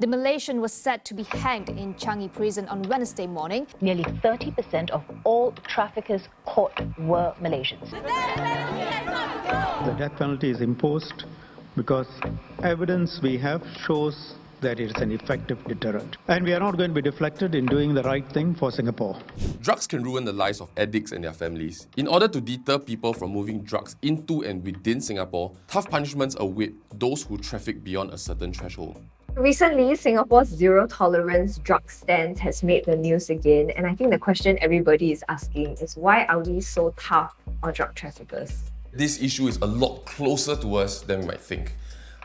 The Malaysian was set to be hanged in Changi prison on Wednesday morning. Nearly 30% of all traffickers caught were Malaysians. The death penalty is imposed because evidence we have shows that it is an effective deterrent. And we are not going to be deflected in doing the right thing for Singapore. Drugs can ruin the lives of addicts and their families. In order to deter people from moving drugs into and within Singapore, tough punishments await those who traffic beyond a certain threshold. Recently, Singapore's zero-tolerance drug stance has made the news again, and I think the question everybody is asking is why are we so tough on drug traffickers? This issue is a lot closer to us than we might think.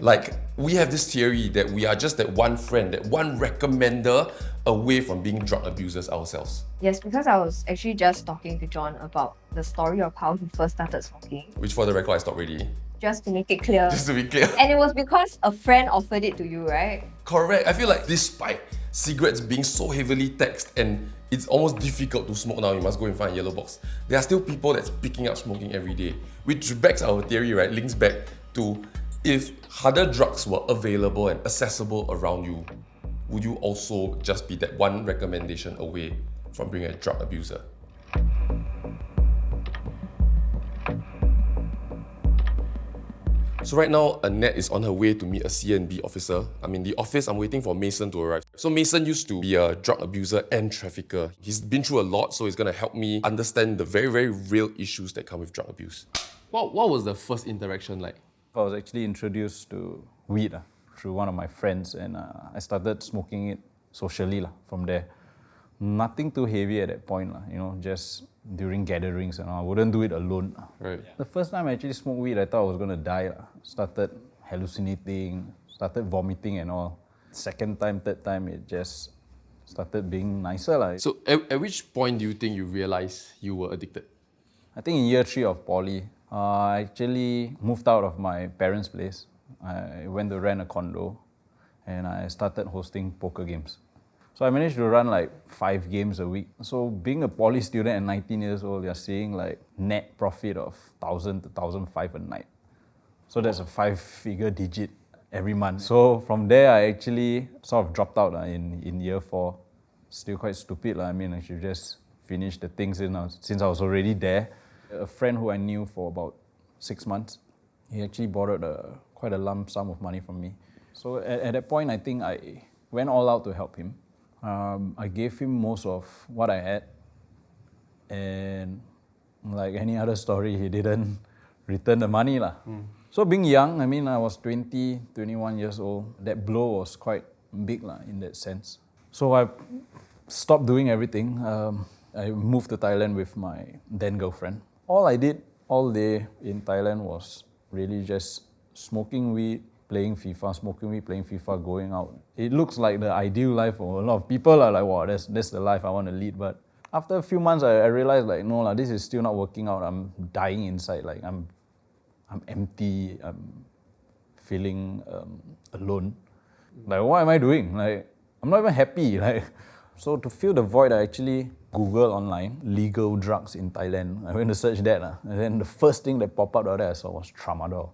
Like, we have this theory that we are just that one friend, that one recommender away from being drug abusers ourselves. Yes, because I was actually just talking to John about the story of how he first started smoking. Which, for the record, I stopped already. Just to make it clear. Just to be clear. And it was because a friend offered it to you, right? Correct. I feel like despite cigarettes being so heavily taxed and it's almost difficult to smoke now, you must go and find a yellow box, there are still people that's picking up smoking every day. Which backs our theory, right? Links back to if harder drugs were available and accessible around you, would you also just be that one recommendation away from being a drug abuser? So right now, Annette is on her way to meet a CNB officer. I'm in the office, I'm waiting for Mason to arrive. So Mason used to be a drug abuser and trafficker. He's been through a lot, so he's gonna help me understand the very, very real issues that come with drug abuse. What was the first interaction like? I was actually introduced to weed through one of my friends, and I started smoking it socially from there. Nothing too heavy at that point, just during gatherings, and I wouldn't do it alone. Right. The first time I actually smoked weed, I thought I was going to die. Started hallucinating, started vomiting and all. Second time, third time, it just started being nicer. So at which point do you think you realized you were addicted? I think in year 3 of poly, I actually moved out of my parents' place. I went to rent a condo and I started hosting poker games. So I managed to run like 5 games a week. So being a poly student at 19 years old, you're seeing like net profit of 1,000 to 1,500 a night. So that's a 5-figure digit every month. So from there, I actually sort of dropped out in year 4. Still quite stupid. I mean, I should just finish the things since I was already there. A friend who I knew for about 6 months, he actually borrowed quite a lump sum of money from me. So at that point, I think I went all out to help him. I gave him most of what I had, and like any other story, he didn't return the money. So being young, I mean, I was 20, 21 years old. That blow was quite big in that sense. So I stopped doing everything. I moved to Thailand with my then girlfriend. All I did all day in Thailand was really just smoking weed, playing FIFA, smoking weed, playing FIFA, going out. It looks like the ideal life for a lot of people. Like, wow, that's the life I want to lead. But after a few months, I realized, no, this is still not working out. I'm dying inside. I'm empty. I'm feeling alone. What am I doing? I'm not even happy. So to fill the void, I actually Googled online legal drugs in Thailand. I went to search that, and then the first thing that popped up out there I saw was tramadol.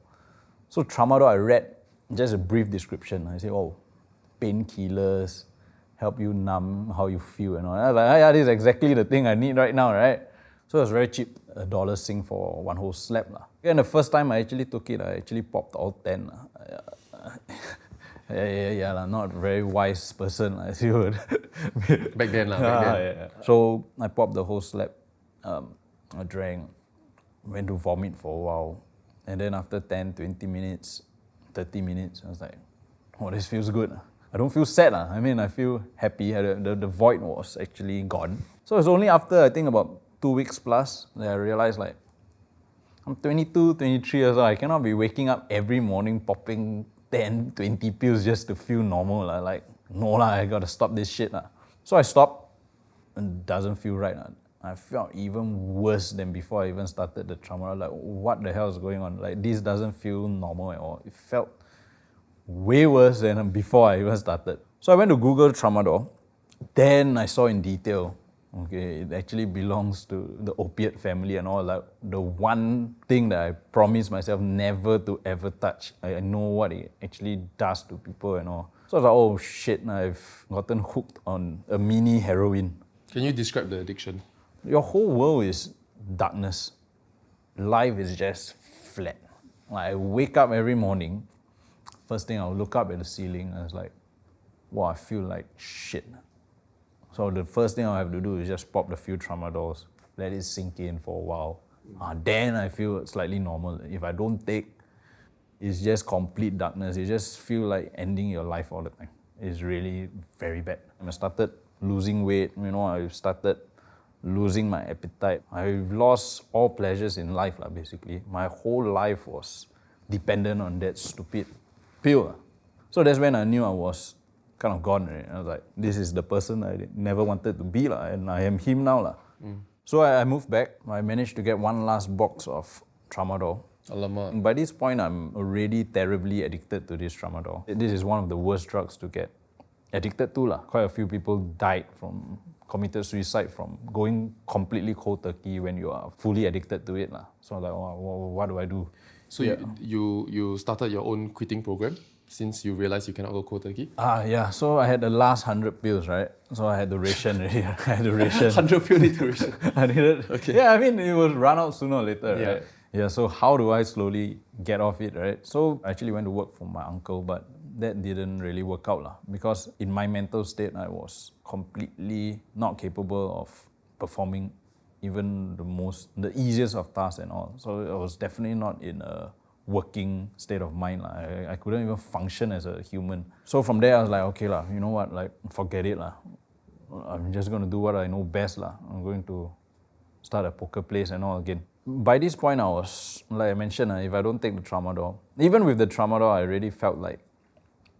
So tramadol, I read just a brief description. I said, painkillers, help you numb how you feel and all. I was like, yeah, this is exactly the thing I need right now, right? So it was very cheap, $1 Sing for one whole slab. And the first time I actually took it, I actually popped all 10. Not a very wise person, as you would. Back then. Yeah. So I popped the whole slab. I drank, went to vomit for a while. And then after 10, 20 minutes, 30 minutes, I was like, this feels good. I don't feel sad. I mean, I feel happy. The void was actually gone. So it's only after, I think, about 2 weeks plus that I realized, I'm 22, 23 years old. I cannot be waking up every morning popping 10, 20 pills just to feel normal. I gotta stop this shit. So I stopped, and it doesn't feel right. I felt even worse than before I even started the tramadol. What the hell is going on? This doesn't feel normal at all. It felt way worse than before I even started. So I went to Google tramadol. Then I saw in detail, it actually belongs to the opiate family and all. The one thing that I promised myself never to ever touch. I know what it actually does to people and all. So I was like, oh shit, I've gotten hooked on a mini heroin. Can you describe the addiction? Your whole world is darkness. Life is just flat. Like I wake up every morning, first thing I'll look up at the ceiling and it's like, wow, I feel like shit. So the first thing I'll have to do is just pop the few tramadols, let it sink in for a while. Then I feel slightly normal. If I don't take, it's just complete darkness. You just feel like ending your life all the time. It's really very bad. I started losing weight, I started losing my appetite. I've lost all pleasures in life, basically. My whole life was dependent on that stupid pill. So that's when I knew I was kind of gone. Right? I was like, this is the person I never wanted to be, and I am him now. So I moved back. I managed to get one last box of tramadol. Alamak. By this point, I'm already terribly addicted to this tramadol. This is one of the worst drugs to get addicted to. Quite a few people committed suicide from going completely cold turkey when you are fully addicted to it. So like, what do I do? So you started your own quitting program since you realized you cannot go cold turkey? Yeah. So I had the last 100 pills, right? So I had the ration already. I had the ration. 100 pill need to ration. I needed. Okay. Yeah, I mean, it will run out sooner or later, Yeah. right? Yeah, so how do I slowly get off it, right? So I actually went to work for my uncle, but that didn't really work out because in my mental state, I was completely not capable of performing even the easiest of tasks and all. So I was definitely not in a working state of mind. I couldn't even function as a human. So from there, I was like, okay, you know what, forget it. I'm just going to do what I know best. I'm going to start a poker place and all again. By this point, I was, like I mentioned, if I don't take the tramadol, even with the tramadol, I really felt like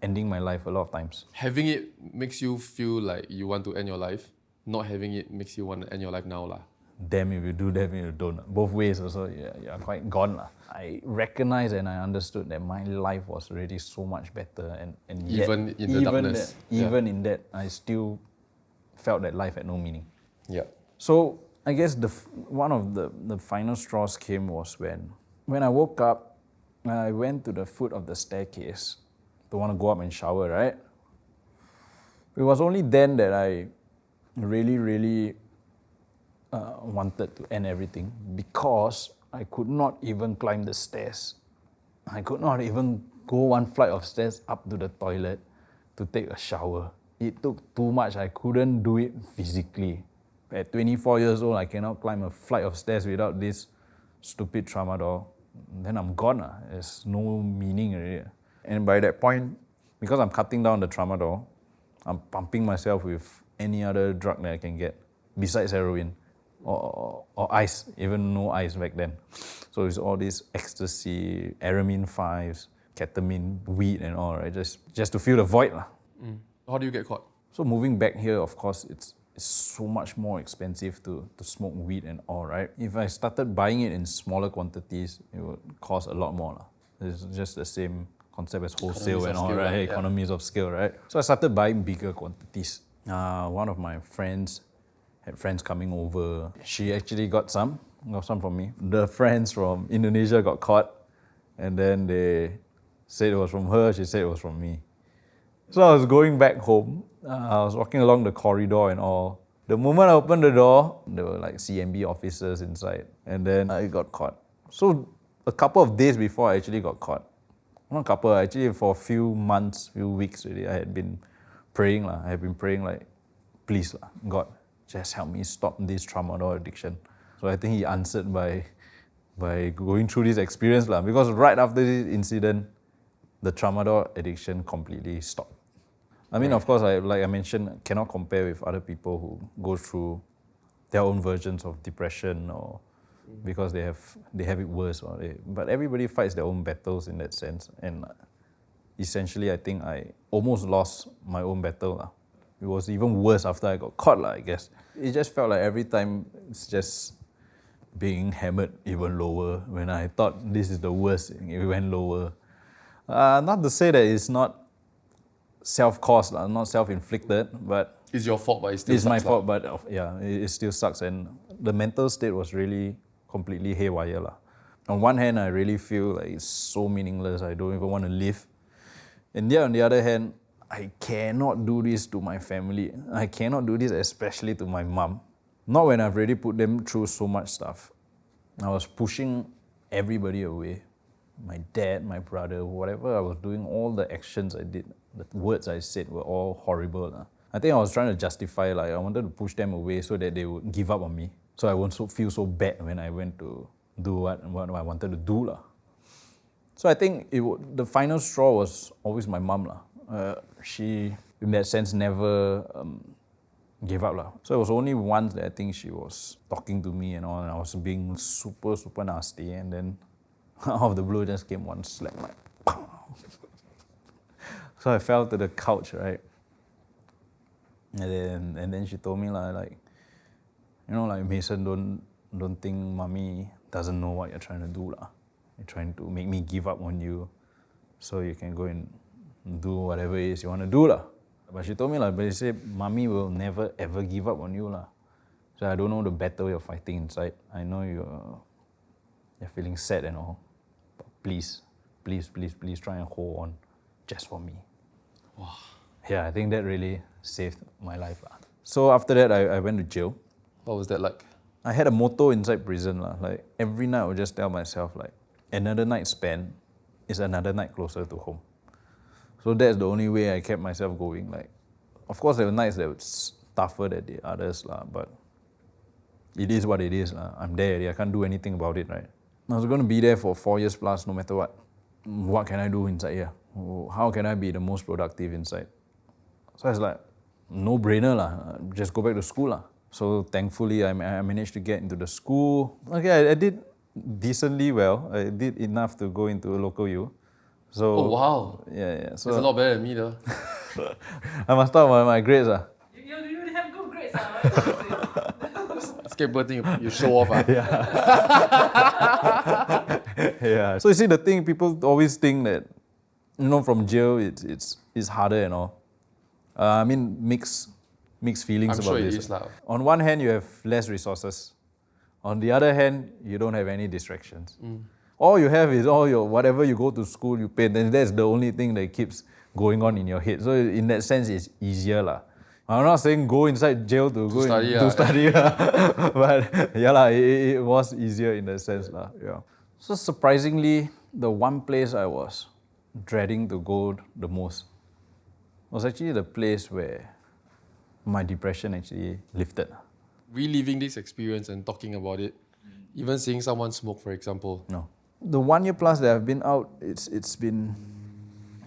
ending my life a lot of times. Having it makes you feel like you want to end your life. Not having it makes you want to end your life now. Damn if you do, damn if you don't. Both ways also, you're quite gone. I recognized and I understood that my life was already so much better. And yet, Even in the darkness. Even in that, I still felt that life had no meaning. Yeah. So I guess one of the final straws came was when I woke up, I went to the foot of the staircase to want to go up and shower, right? It was only then that I really, really wanted to end everything because I could not even climb the stairs. I could not even go one flight of stairs up to the toilet to take a shower. It took too much. I couldn't do it physically. At 24 years old, I cannot climb a flight of stairs without this stupid tramadol. Then I'm gone. There's no meaning already. And by that point, because I'm cutting down the tramadol, I'm pumping myself with any other drug that I can get besides heroin or ice, even no ice back then. So it's all this ecstasy, aramine 5s, ketamine, weed and all, right? Just to fill the void. How do you get caught? So moving back here, of course, it's so much more expensive to smoke weed and all, right? If I started buying it in smaller quantities, it would cost a lot more. It's just the same concept as wholesale and all, right? Yeah. Economies of scale, right? So I started buying bigger quantities. One of my friends had friends coming over. She actually got some from me. The friends from Indonesia got caught, and then they said it was from her, she said it was from me. So I was going back home. I was walking along the corridor and all. The moment I opened the door, there were like CMB officers inside, and then I got caught. So a couple of days before I actually got caught, not a couple, actually for a few months, few weeks already, I had been praying. I had been praying like, please, God, just help me stop this tramadol addiction. So I think he answered by going through this experience, because right after this incident, the tramadol addiction completely stopped. I mean, of course, like I mentioned, cannot compare with other people who go through their own versions of depression or because they have it worse. But everybody fights their own battles in that sense. And essentially, I think I almost lost my own battle. It was even worse after I got caught, I guess. It just felt like every time it's just being hammered even lower. When I thought this is the worst, it went lower. Not to say that it's not self-caused, not self-inflicted, but It's your fault, but it still it's sucks. my fault, but it still sucks. And the mental state was really completely haywire. On one hand, I really feel like it's so meaningless. I don't even want to live. And yet, on the other hand, I cannot do this to my family. I cannot do this especially to my mum. Not when I've already put them through so much stuff. I was pushing everybody away. My dad, my brother, whatever I was doing, all the actions I did, the words I said were all horrible. I think I was trying to justify, like I wanted to push them away so that they would give up on me. So I won't feel so bad when I went to do what I wanted to do. So I think the final straw was always my mum. She, in that sense, never gave up. So it was only once that I think she was talking to me and all, and I was being super, super nasty, and then out of the blue just came one slap, like, pow. So I fell to the couch, right? And then she told me like, you know, like, Mason, don't think mommy doesn't know what you're trying to do. You're trying to make me give up on you so you can go and do whatever it is you want to do. But she told me, but she said, mommy will never ever give up on you. So I don't know the battle you're fighting inside. I know you're feeling sad and all. But please try and hold on just for me. Wow. Yeah, I think that really saved my life. So after that, I went to jail. What was that like? I had a motto inside prison. Like every night I would just tell myself, like, another night spent is another night closer to home. So that's the only way I kept myself going. Like, of course there were nights that were tougher than the others, but it is what it is. I'm there already. I can't do anything about it, right? I was going to be there for 4 years plus, no matter what. What can I do inside here? How can I be the most productive inside? So it's like, no brainer, just go back to school. So thankfully, I managed to get into the school. Okay, I did decently well. I did enough to go into a local U. So, Oh wow. Yeah. So that's a lot better than me though. I must talk about my grades. You have good grades. Skateboarding, you show off. Yeah. So you see, the thing, people always think that, you know, from jail it's harder and all. I mean, mixed feelings I'm about sure it this. is lah. On one hand, you have less resources. On the other hand, you don't have any distractions. All you have is all your, whatever you go to school, you pay, then that's the only thing that keeps going on in your head. So in that sense, it's easier. I'm not saying go inside jail to go to study. But yeah, it was easier in that sense. Yeah. So surprisingly, the one place I was dreading to go the most was actually the place where my depression actually lifted. Reliving this experience and talking about it, even seeing someone smoke, for example. No. The 1 year plus that I've been out, it's been,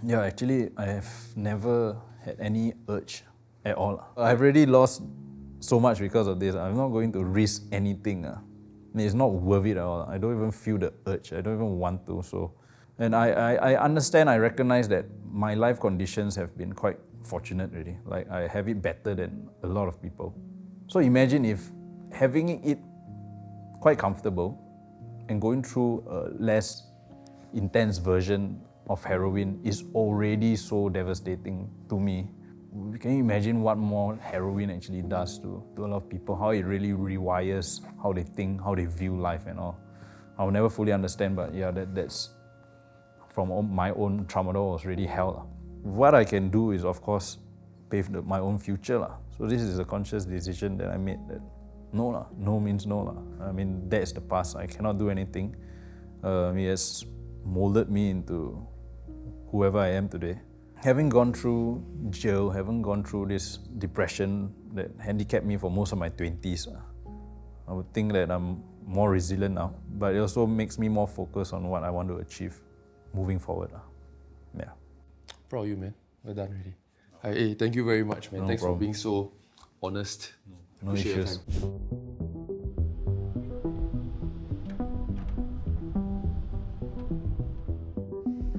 yeah, actually I have never had any urge at all. I've already lost so much because of this. I'm not going to risk anything. It's not worth it at all. I don't even feel the urge. I don't even want to. So, and I understand, I recognize that my life conditions have been quite fortunate really. Like, I have it better than a lot of people. So imagine if having it quite comfortable and going through a less intense version of heroin is already so devastating to me. Can you imagine what more heroin actually does to a lot of people? How it really rewires how they think, how they view life and all. I'll never fully understand, but yeah, that's from my own trauma that was really hell. What I can do is, of course, pave my own future. So this is a conscious decision that I made, that no means no. I mean, that's the past. I cannot do anything. It has molded me into whoever I am today. Having gone through jail, having gone through this depression that handicapped me for most of my 20s, I would think that I'm more resilient now, but it also makes me more focused on what I want to achieve moving forward. Yeah. Proud of you, man. Well done already. Hey, thank you very much, man. No Thanks problem. for being so honest. No Appreciate your issues. time.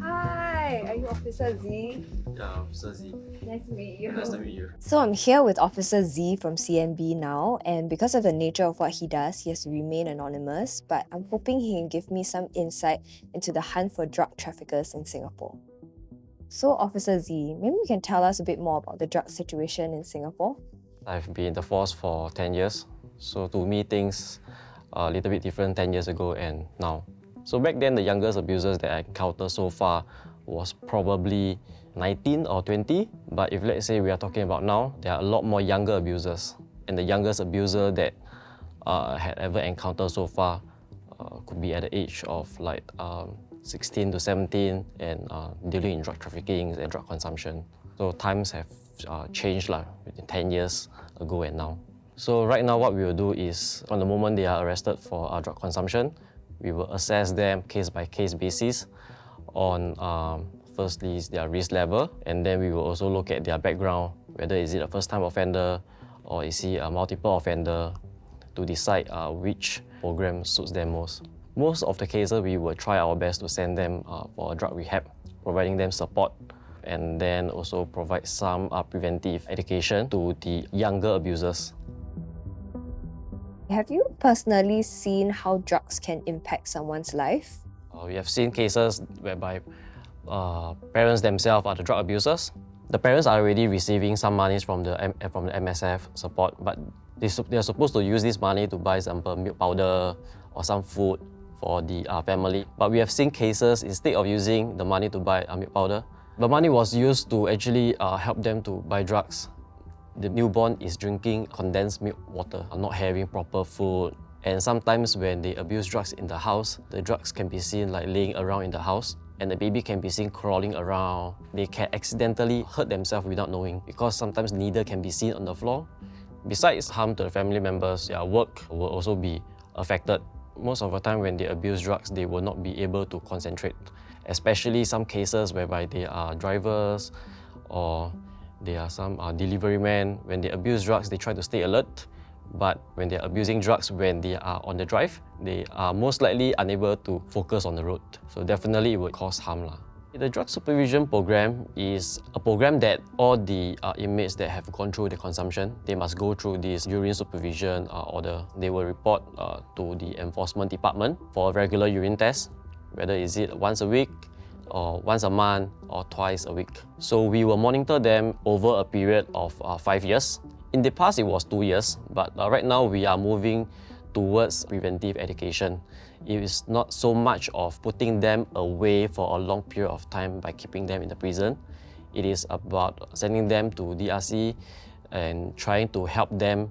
Hi, are you Officer Z? Yeah, Officer Z. Nice to meet you. Nice to meet you. So I'm here with Officer Z from CMB now, and because of the nature of what he does, he has to remain anonymous, but I'm hoping he can give me some insight into the hunt for drug traffickers in Singapore. So Officer Z, maybe you can tell us a bit more about the drug situation in Singapore? I've been in the force for 10 years, so to me things are a little bit different 10 years ago and now. So back then, the youngest abusers that I encountered so far was probably 19 or 20. But if let's say we are talking about now, there are a lot more younger abusers. And the youngest abuser that had ever encountered so far could be at the age of like 16 to 17 and dealing in drug trafficking and drug consumption. So times have changed within 10 years ago and now. So right now what we will do is, from the moment they are arrested for drug consumption, we will assess them case by case basis on firstly their risk level, and then we will also look at their background, whether is it a first time offender or is he a multiple offender, to decide which program suits them most. Most of the cases we will try our best to send them for a drug rehab, providing them support, and then also provide some preventive education to the younger abusers. Have you personally seen how drugs can impact someone's life? We have seen cases whereby parents themselves are the drug abusers. The parents are already receiving some money from the MSF support, but they are supposed to use this money to buy, for example, milk powder or some food for the family. But we have seen cases, instead of using the money to buy milk powder, the money was used to actually help them to buy drugs. The newborn is drinking condensed milk water, not having proper food. And sometimes when they abuse drugs in the house, the drugs can be seen like laying around in the house, and the baby can be seen crawling around. They can accidentally hurt themselves without knowing, because sometimes needle can be seen on the floor. Besides harm to the family members, their work will also be affected. Most of the time when they abuse drugs, they will not be able to concentrate, especially some cases whereby they are drivers or they are some delivery men. When they abuse drugs, they try to stay alert. But when they're abusing drugs when they are on the drive, they are most likely unable to focus on the road. So definitely it would cause harm. The drug supervision program is a program that all the inmates that have gone through the consumption, they must go through this urine supervision order. They will report to the enforcement department for a regular urine test, whether is it once a week or once a month or twice a week. So we will monitor them over a period of 5 years. In the past, it was 2 years, but right now we are moving towards preventive education. It is not so much of putting them away for a long period of time by keeping them in the prison. It is about sending them to DRC and trying to help them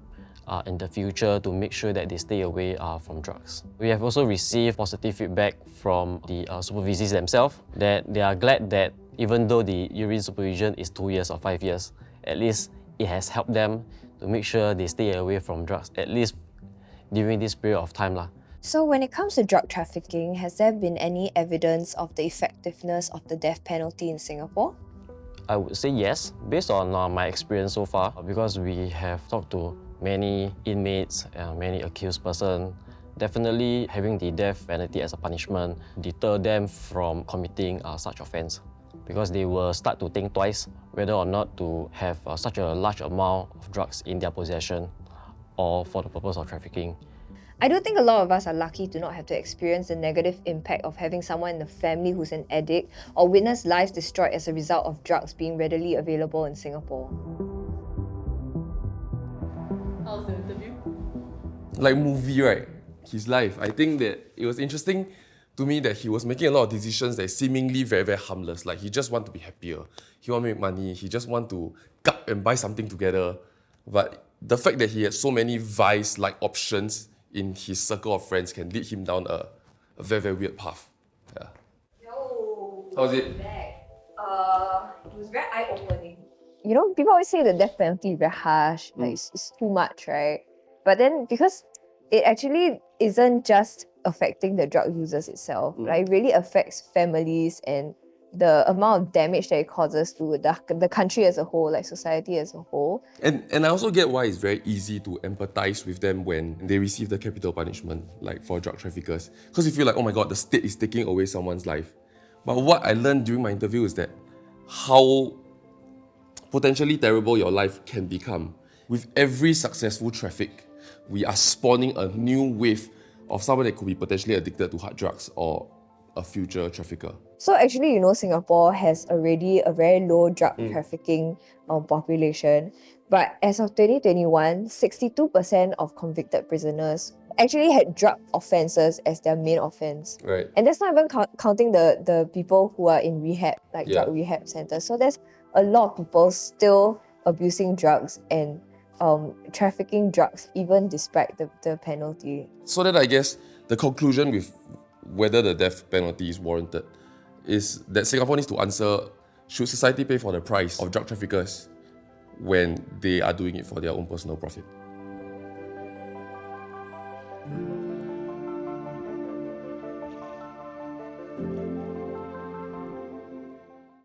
in the future to make sure that they stay away from drugs. We have also received positive feedback from the supervisors themselves that they are glad that even though the urine supervision is 2 years or 5 years, at least it has helped them to make sure they stay away from drugs, at least during this period of time. So when it comes to drug trafficking, has there been any evidence of the effectiveness of the death penalty in Singapore? I would say yes, based on my experience so far, because we have talked to many inmates, many accused persons. Definitely having the death penalty as a punishment deter them from committing such offence, because they will start to think twice whether or not to have such a large amount of drugs in their possession or for the purpose of trafficking. I do think a lot of us are lucky to not have to experience the negative impact of having someone in the family who's an addict or witness lives destroyed as a result of drugs being readily available in Singapore. How's the interview? Like movie, right? His life. I think that it was interesting to me that he was making a lot of decisions that seemingly very, very harmless. Like he just want to be happier. He want to make money. He just want to cut and buy something together. But the fact that he had so many vice-like options in his circle of friends can lead him down a very, very weird path. Yeah. Yo, how was it? It was very eye-opening. You know, people always say the death penalty is very harsh, like it's too much, right? But then because it actually isn't just affecting the drug users itself, right? It really affects families and the amount of damage that it causes to the country as a whole, like society as a whole. And I also get why it's very easy to empathize with them when they receive the capital punishment, like for drug traffickers. Because you feel like, oh my god, the state is taking away someone's life. But what I learned during my interview is that how potentially terrible your life can become. With every successful traffic, we are spawning a new wave of someone that could be potentially addicted to hard drugs or a future trafficker. So actually, you know, Singapore has already a very low drug trafficking population. But as of 2021, 62% of convicted prisoners actually had drug offences as their main offence. Right. And that's not even counting the people who are in rehab, like Yeah. drug rehab centres. So there's a lot of people still abusing drugs and trafficking drugs, even despite the penalty. So then I guess the conclusion with whether the death penalty is warranted is that Singapore needs to answer, should society pay for the price of drug traffickers when they are doing it for their own personal profit?